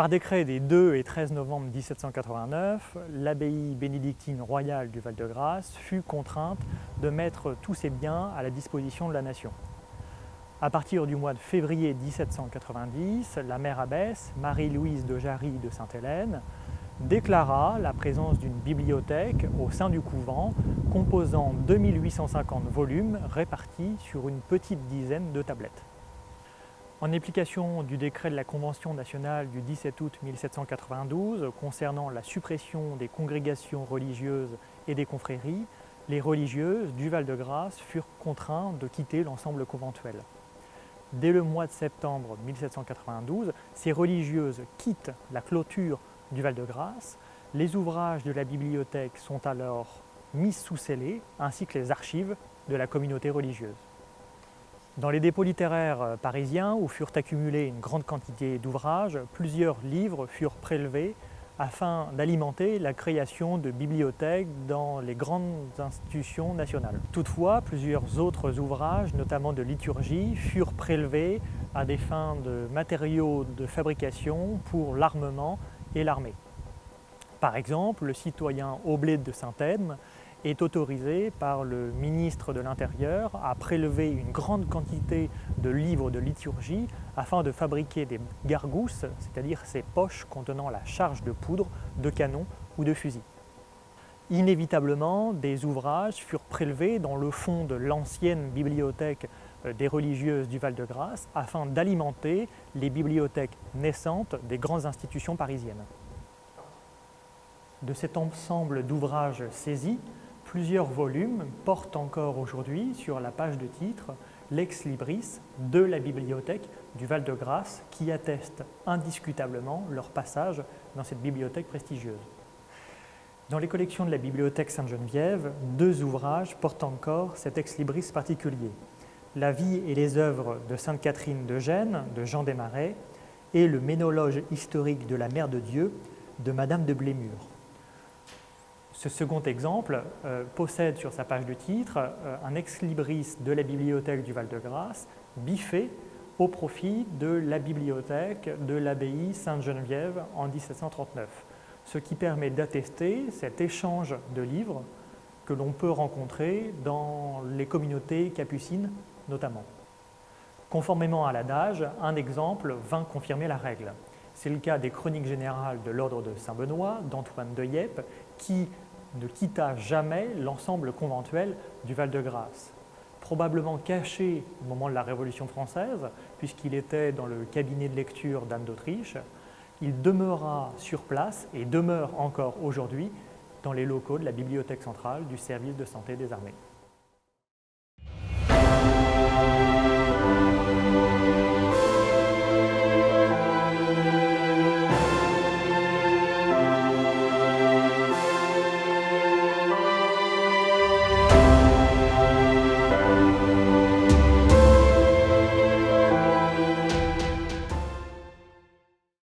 Par décret des 2 et 13 novembre 1789, l'abbaye bénédictine royale du Val-de-Grâce fut contrainte de mettre tous ses biens à la disposition de la nation. À partir du mois de février 1790, la mère abbesse, Marie-Louise de Jarry de Sainte-Hélène, déclara la présence d'une bibliothèque au sein du couvent composant 2850 volumes répartis sur une petite dizaine de tablettes. En application du décret de la Convention nationale du 17 août 1792 concernant la suppression des congrégations religieuses et des confréries, les religieuses du Val-de-Grâce furent contraintes de quitter l'ensemble conventuel. Dès le mois de septembre 1792, ces religieuses quittent la clôture du Val-de-Grâce. Les ouvrages de la bibliothèque sont alors mis sous scellé, ainsi que les archives de la communauté religieuse. Dans les dépôts littéraires parisiens, où furent accumulés une grande quantité d'ouvrages, plusieurs livres furent prélevés afin d'alimenter la création de bibliothèques dans les grandes institutions nationales. Toutefois, plusieurs autres ouvrages, notamment de liturgie, furent prélevés à des fins de matériaux de fabrication pour l'armement et l'armée. Par exemple, le citoyen Oblé de Saint-Edme est autorisé par le ministre de l'Intérieur à prélever une grande quantité de livres de liturgie afin de fabriquer des gargousses, c'est-à-dire ces poches contenant la charge de poudre, de canon ou de fusil. Inévitablement, des ouvrages furent prélevés dans le fond de l'ancienne bibliothèque des religieuses du Val-de-Grâce afin d'alimenter les bibliothèques naissantes des grandes institutions parisiennes. De cet ensemble d'ouvrages saisis, plusieurs volumes portent encore aujourd'hui sur la page de titre l'ex libris de la bibliothèque du Val-de-Grâce qui atteste indiscutablement leur passage dans cette bibliothèque prestigieuse. Dans les collections de la bibliothèque Sainte-Geneviève, 2 ouvrages portent encore cet ex libris particulier. La vie et les œuvres de Sainte Catherine de Gênes de Jean Desmarais et le Ménologe historique de la Mère de Dieu de Madame de Blémur. Ce second exemple possède sur sa page de titre un ex-libris de la bibliothèque du Val-de-Grâce biffé au profit de la bibliothèque de l'abbaye Sainte-Geneviève en 1739, ce qui permet d'attester cet échange de livres que l'on peut rencontrer dans les communautés capucines notamment. Conformément à l'adage, un exemple vint confirmer la règle. C'est le cas des Chroniques générales de l'ordre de Saint-Benoît d'Antoine de Yeppe qui ne quitta jamais l'ensemble conventuel du Val-de-Grâce. Probablement caché au moment de la Révolution française, puisqu'il était dans le cabinet de lecture d'Anne d'Autriche, il demeura sur place et demeure encore aujourd'hui dans les locaux de la Bibliothèque centrale du service de santé des armées.